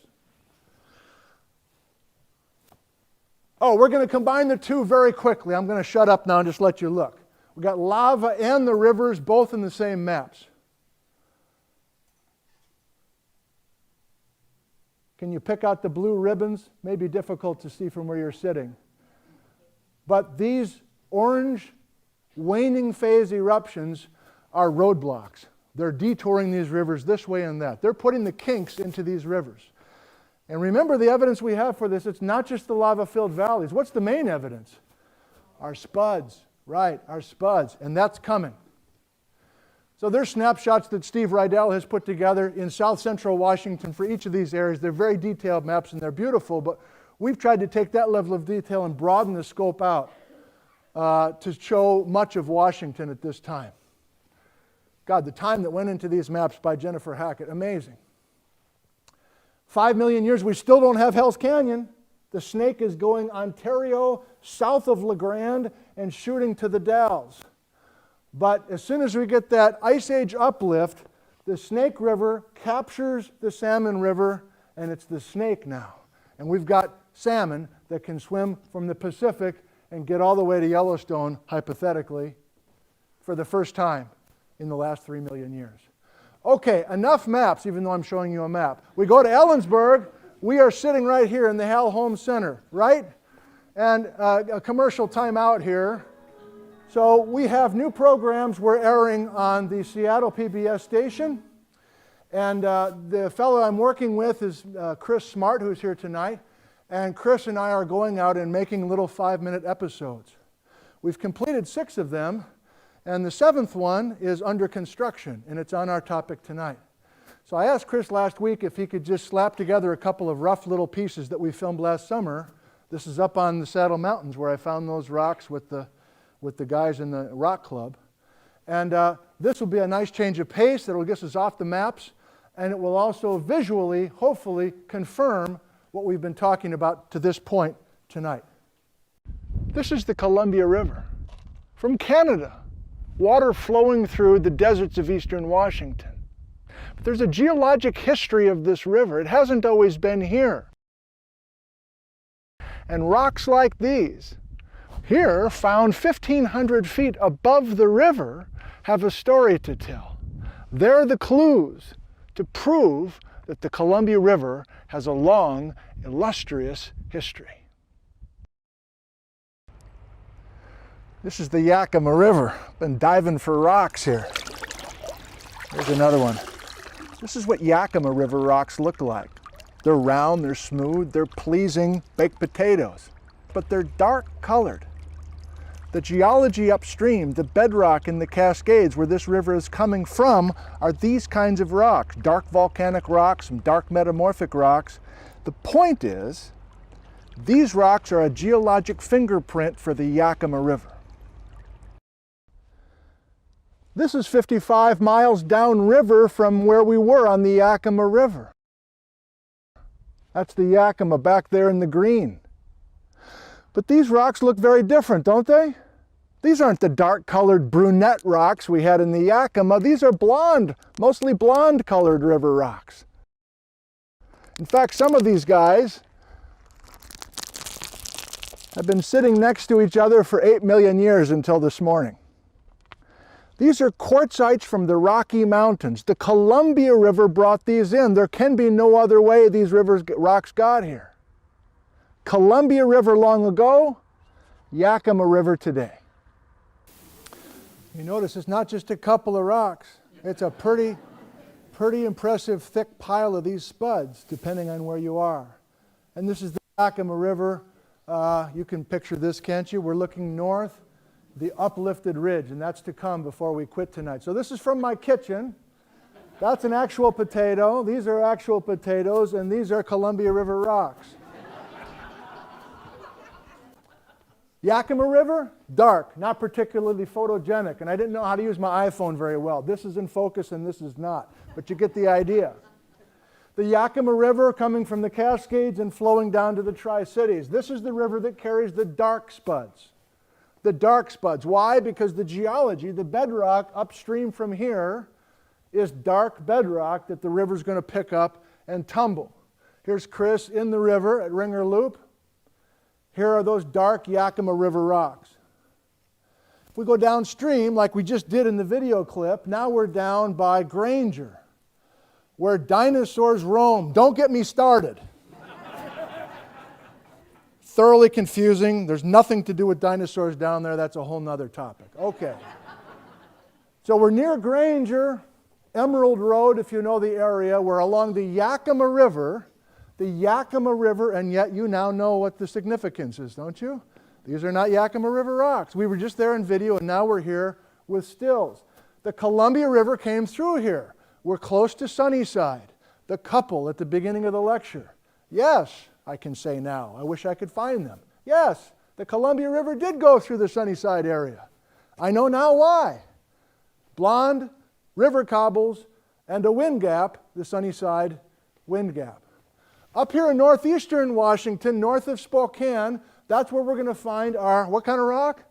Oh, we're going to combine the two very quickly. I'm going to shut up now and just let you look. We've got lava and the rivers both in the same maps. Can you pick out the blue ribbons? May be difficult to see from where you're sitting. But these orange waning phase eruptions are roadblocks. They're detouring these rivers this way and that. They're putting the kinks into these rivers. And remember the evidence we have for this, it's not just the lava-filled valleys. What's the main evidence? Our spuds, right, our spuds, and that's coming. So there's snapshots that Steve Rydell has put together in south central Washington for each of these areas. They're very detailed maps and they're beautiful, but we've tried to take that level of detail and broaden the scope out to show much of Washington at this time. God, the time that went into these maps by Jennifer Hackett, amazing. 5 million years, we still don't have Hell's Canyon. The Snake is going Ontario, south of La Grande, and shooting to the Dalles. But as soon as we get that Ice Age uplift, the Snake River captures the Salmon River, and it's the Snake now. And we've got salmon that can swim from the Pacific and get all the way to Yellowstone, hypothetically, for the first time in the last 3 million years. Okay, enough maps, even though I'm showing you a map. We go to Ellensburg. We are sitting right here in the Hal Holmes Center, right? And a commercial timeout here. So we have new programs we're airing on the Seattle PBS station. And the fellow I'm working with is Chris Smart, who's here tonight. And Chris and I are going out and making little 5-minute episodes. We've completed 6 of them, and the 7th one is under construction, and it's on our topic tonight. So I asked Chris last week if he could just slap together a couple of rough little pieces that we filmed last summer. This is up on the Saddle Mountains where I found those rocks with the guys in the rock club. And this will be a nice change of pace that will get us off the maps, and it will also visually, hopefully, confirm what we've been talking about to this point tonight. This is the Columbia River from Canada, water flowing through the deserts of eastern Washington. But there's a geologic history of this river. It hasn't always been here. And rocks like these, here found 1,500 feet above the river, have a story to tell. They're the clues to prove that the Columbia River has a long, illustrious history. This is the Yakima River. Been diving for rocks here. Here's another one. This is what Yakima River rocks look like. They're round, they're smooth, they're pleasing baked potatoes, but they're dark colored. The geology upstream, the bedrock in the Cascades where this river is coming from, are these kinds of rocks, dark volcanic rocks, some dark metamorphic rocks. The point is, these rocks are a geologic fingerprint for the Yakima River. This is 55 miles downriver from where we were on the Yakima River. That's the Yakima back there in the green. But these rocks look very different, don't they? These aren't the dark-colored brunette rocks we had in the Yakima. These are blonde, mostly blonde-colored river rocks. In fact, some of these guys have been sitting next to each other for 8 million years until this morning. These are quartzites from the Rocky Mountains. The Columbia River brought these in. There can be no other way these rocks got here. Columbia River long ago, Yakima River today. You notice it's not just a couple of rocks. It's a pretty impressive thick pile of these spuds, depending on where you are. And this is the Yakima River. You can picture this, can't you? We're looking north, the uplifted ridge, and that's to come before we quit tonight. So this is from my kitchen That's an actual potato. These are actual potatoes, and these are Columbia River rocks. Yakima River, dark, not particularly photogenic, and I didn't know how to use my iPhone very well. This is in focus and this is not, but you get the idea. The Yakima River coming from the Cascades and flowing down to the Tri-Cities. This is the river that carries the dark spuds. The dark spuds. Why? Because the geology, the bedrock upstream from here is dark bedrock that the river's going to pick up and tumble. Here's Chris in the river at Ringer Loop. Here are those dark Yakima River rocks. If we go downstream, like we just did in the video clip, now we're down by Granger, where dinosaurs roam. Don't get me started. Thoroughly confusing. There's nothing to do with dinosaurs down there. That's a whole nother topic. Okay. So we're near Granger, Emerald Road, if you know the area. We're along the Yakima River, and yet you now know what the significance is, don't you? These are not Yakima River rocks. We were just there in video, and now we're here with stills. The Columbia River came through here. We're close to Sunnyside, the couple at the beginning of the lecture. Yes, I can say now. I wish I could find them. Yes, the Columbia River did go through the Sunnyside area. I know now why. Blonde, river cobbles, and a wind gap, the Sunnyside wind gap. Up here in northeastern Washington, north of Spokane, that's where we're going to find our, what kind of rock?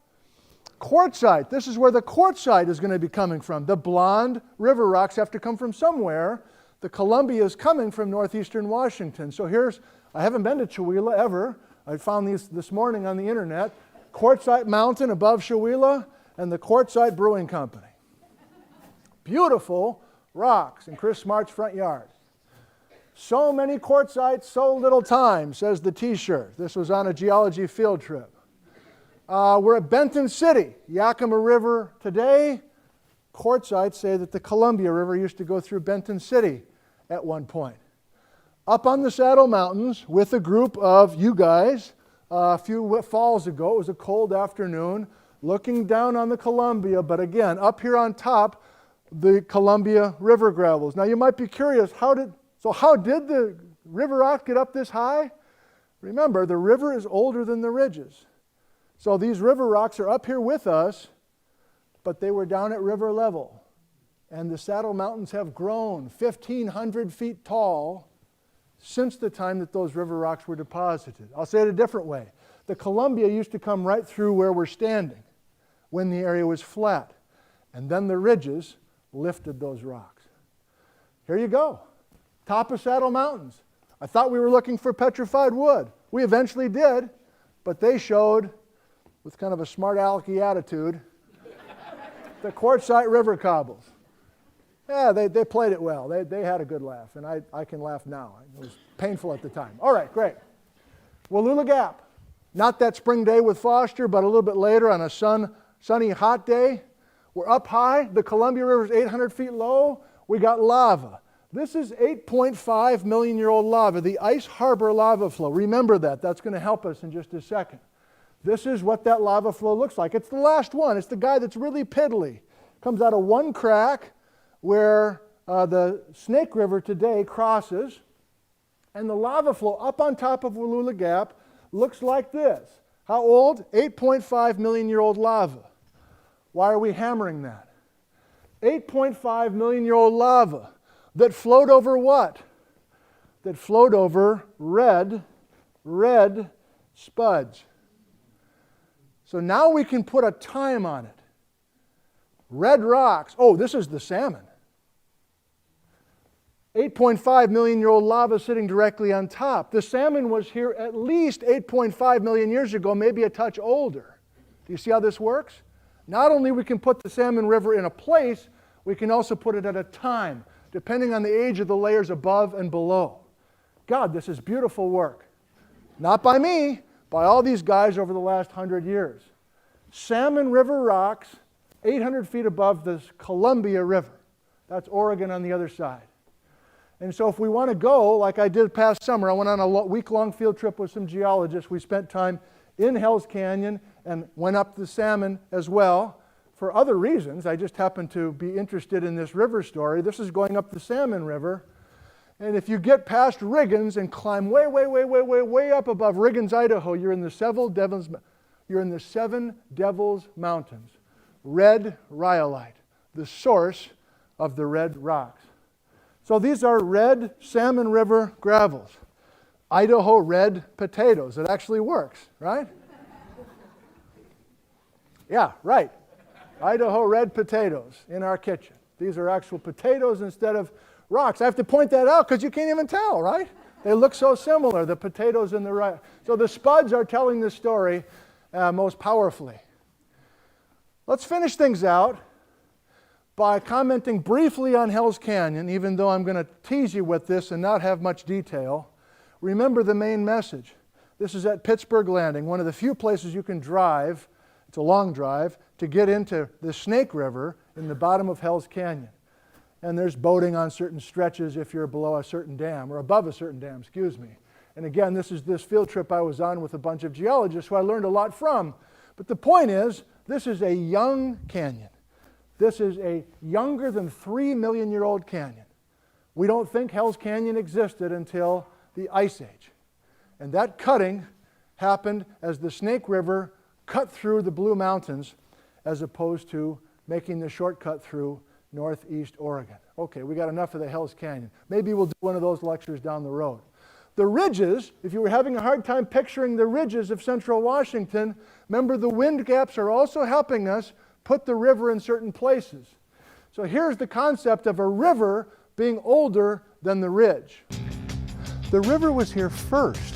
Quartzite. This is where the quartzite is going to be coming from. The blonde river rocks have to come from somewhere. The Columbia is coming from northeastern Washington. So here's, I haven't been to Chewelah ever. I found these this morning on the internet. Quartzite Mountain above Chewelah and the Quartzite Brewing Company. Beautiful rocks in Chris Smart's front yard. So many quartzites, so little time, says the t-shirt. This was on a geology field trip. We're at Benton City, Yakima River today. Quartzites say that the Columbia River used to go through Benton City at one point. Up on the Saddle Mountains with a group of you guys a few falls ago, it was a cold afternoon, looking down on the Columbia, but again, up here on top, the Columbia River gravels. Now you might be curious, how did the river rock get up this high? Remember, the river is older than the ridges. So these river rocks are up here with us, but they were down at river level. And the Saddle Mountains have grown 1,500 feet tall since the time that those river rocks were deposited. I'll say it a different way. The Columbia used to come right through where we're standing when the area was flat. And then the ridges lifted those rocks. Here you go. Top of Saddle Mountains. I thought we were looking for petrified wood. We eventually did, but they showed, with kind of a smart alecky attitude, the quartzite river cobbles. Yeah, they played it well. They had a good laugh, and I can laugh now. It was painful at the time. All right, great. Wallula Gap. Not that spring day with Foster, but a little bit later on a sunny, hot day. We're up high. The Columbia River is 800 feet low. We got lava. This is 8.5 million year old lava, the Ice Harbor lava flow. Remember that. That's going to help us in just a second. This is what that lava flow looks like. It's the last one. It's the guy that's really piddly. Comes out of one crack where the Snake River today crosses, and the lava flow up on top of Wallula Gap looks like this. How old? 8.5 million year old lava. Why are we hammering that? 8.5 million year old lava that flowed over what? That flowed over red spuds. So now we can put a time on it. Red rocks. Oh, this is the salmon. 8.5 million year old lava sitting directly on top. The salmon was here at least 8.5 million years ago, maybe a touch older. Do you see how this works? Not only we can put the Salmon River in a place, we can also put it at a time, depending on the age of the layers above and below. God, this is beautiful work. Not by me, by all these guys over the last 100 years. Salmon River rocks, 800 feet above the Columbia River. That's Oregon on the other side. And so if we want to go, like I did past summer, I went on a week-long field trip with some geologists. We spent time in Hell's Canyon and went up the Salmon as well for other reasons. I just happen to be interested in this river story. This is going up the Salmon River. And if you get past Riggins and climb way, way, way, way, way, way up above Riggins, Idaho, you're in the Seven Devils Mountains. Red rhyolite, the source of the red rocks. So these are red Salmon River gravels. Idaho red potatoes. It actually works, right? Yeah, right. Idaho red potatoes in our kitchen. These are actual potatoes instead of rocks. I have to point that out because you can't even tell, right? They look so similar, the potatoes and the rice. So the spuds are telling the story most powerfully. Let's finish things out by commenting briefly on Hell's Canyon, even though I'm going to tease you with this and not have much detail. Remember the main message. This is at Pittsburgh Landing, one of the few places you can drive, it's a long drive, to get into the Snake River in the bottom of Hell's Canyon. And there's boating on certain stretches if you're below a certain dam, or above a certain dam, excuse me. And again, this is this field trip I was on with a bunch of geologists who I learned a lot from. But the point is, this is a young canyon. This is a younger than 3 million year old canyon. We don't think Hell's Canyon existed until the Ice Age. And that cutting happened as the Snake River cut through the Blue Mountains as opposed to making the shortcut through northeast Oregon. Okay, we got enough of the Hell's Canyon. Maybe we'll do one of those lectures down the road. The ridges, if you were having a hard time picturing the ridges of central Washington, remember the wind gaps are also helping us put the river in certain places. So here's the concept of a river being older than the ridge. The river was here first,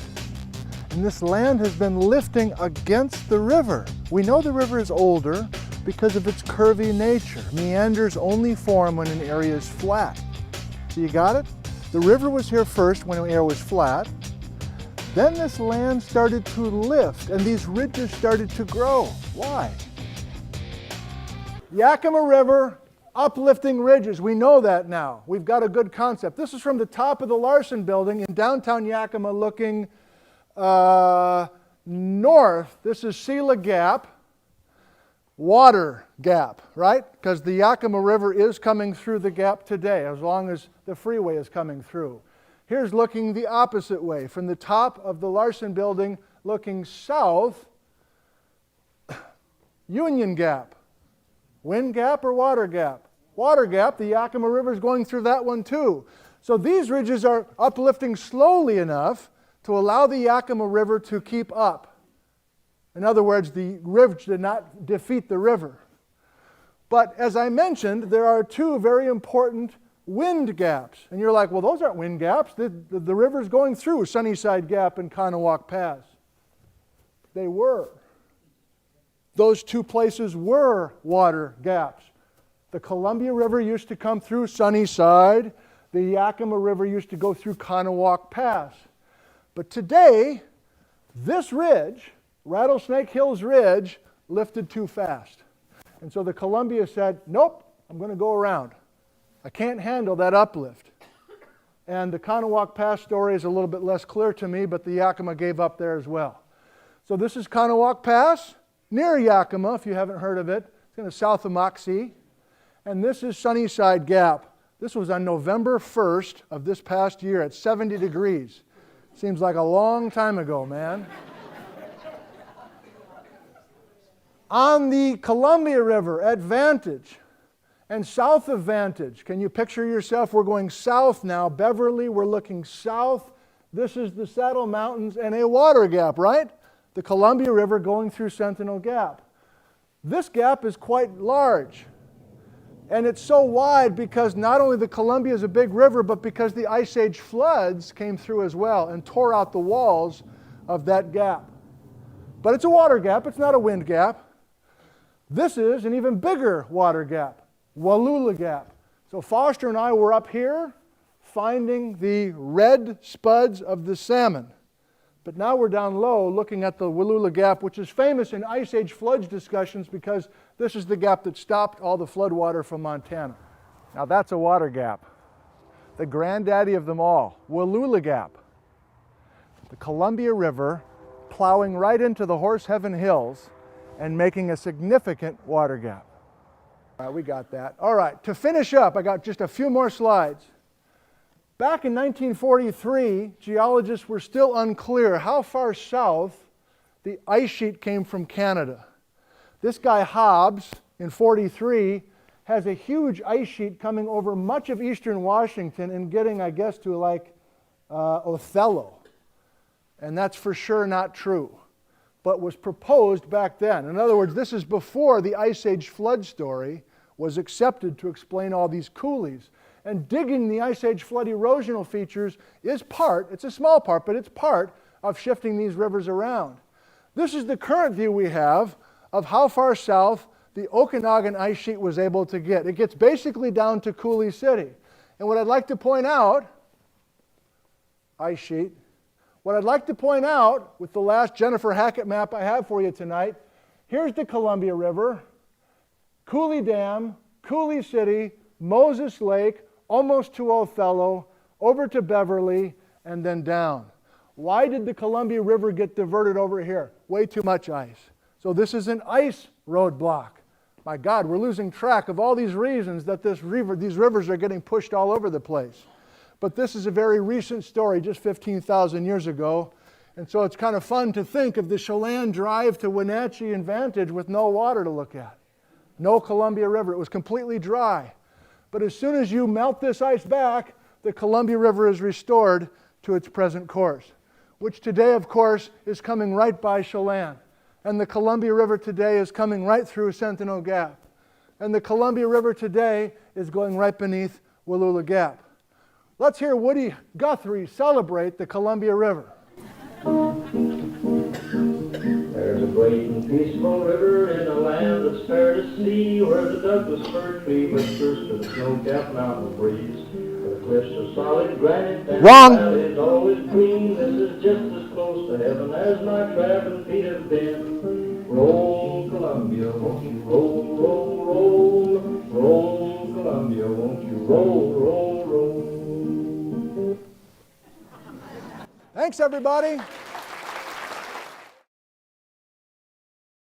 and this land has been lifting against the river. We know the river is older because of its curvy nature. Meanders only form when an area is flat. So you got it? The river was here first when an area was flat. Then this land started to lift and these ridges started to grow. Why? Yakima River, uplifting ridges. We know that now. We've got a good concept. This is from the top of the Larson building in downtown Yakima looking north. This is Sela Gap. Water gap, right? Because the Yakima River is coming through the gap today, as long as the freeway is coming through. Here's looking the opposite way. From the top of the Larson building, looking south, Union Gap. Wind gap or water gap? Water gap, the Yakima River is going through that one too. So these ridges are uplifting slowly enough to allow the Yakima River to keep up. In other words, the ridge did not defeat the river. But as I mentioned, there are two very important wind gaps. And you're like, well, those aren't wind gaps. The river's going through Sunnyside Gap and Kanawak Pass. They were. Those two places were water gaps. The Columbia River used to come through Sunnyside. The Yakima River used to go through Kanawak Pass. But today, this ridge, Rattlesnake Hills Ridge, lifted too fast. And so the Columbia said, nope, I'm going to go around. I can't handle that uplift. And the Kanawak Pass story is a little bit less clear to me, but the Yakima gave up there as well. So this is Kanawak Pass, near Yakima, if you haven't heard of it. It's kind of south of Moxie. And this is Sunnyside Gap. This was on November 1st of this past year at 70 degrees. Seems like a long time ago, man. On the Columbia River at Vantage and south of Vantage, can you picture yourself? We're going south now. Beverly, we're looking south. This is the Saddle Mountains and a water gap, right? The Columbia River going through Sentinel Gap. This gap is quite large. And it's so wide because not only the Columbia is a big river, but because the Ice Age floods came through as well and tore out the walls of that gap. But it's a water gap, it's not a wind gap. This is an even bigger water gap, Wallula Gap. So Foster and I were up here finding the red spuds of the salmon. But now we're down low looking at the Wallula Gap, which is famous in Ice Age floods discussions because this is the gap that stopped all the floodwater from Montana. Now that's a water gap. The granddaddy of them all, Wallula Gap. The Columbia River plowing right into the Horse Heaven Hills and making a significant water gap. All right, we got that. All right, to finish up, I got just a few more slides. Back in 1943, geologists were still unclear how far south the ice sheet came from Canada. This guy Hobbs, in 43, has a huge ice sheet coming over much of eastern Washington and getting, I guess, to like Othello. And that's for sure not true, but was proposed back then. In other words, this is before the Ice Age flood story was accepted to explain all these coulees. And digging the Ice Age flood erosional features is part, it's a small part, but it's part of shifting these rivers around. This is the current view we have of how far south the Okanagan ice sheet was able to get. It gets basically down to Coulee City. And what I'd like to point out, ice sheet, what I'd like to point out with the last Jennifer Hackett map I have for you tonight, here's the Columbia River, Coulee Dam, Coulee City, Moses Lake, almost to Othello, over to Beverly, and then down. Why did the Columbia River get diverted over here? Way too much ice. So this is an ice roadblock. My God, we're losing track of all these reasons that these rivers are getting pushed all over the place. But this is a very recent story, just 15,000 years ago. And so it's kind of fun to think of the Chelan drive to Wenatchee and Vantage with no water to look at. No Columbia River. It was completely dry. But as soon as you melt this ice back, the Columbia River is restored to its present course, which today, of course, is coming right by Chelan. And the Columbia River today is coming right through Sentinel Gap. And the Columbia River today is going right beneath Wallula Gap. Let's hear Woody Guthrie celebrate the Columbia River. There's a great and peaceful river in a land that's fair to see, where the Douglas fir tree whispers to the snow-capped mountain breeze. Where the cliffs are solid granite and Wrong. the valley is always green. This is just as close to heaven as my traveling feet have been. Roll, Columbia, won't you roll, roll, roll. Roll, Columbia, won't you roll, roll, roll. Thanks, everybody.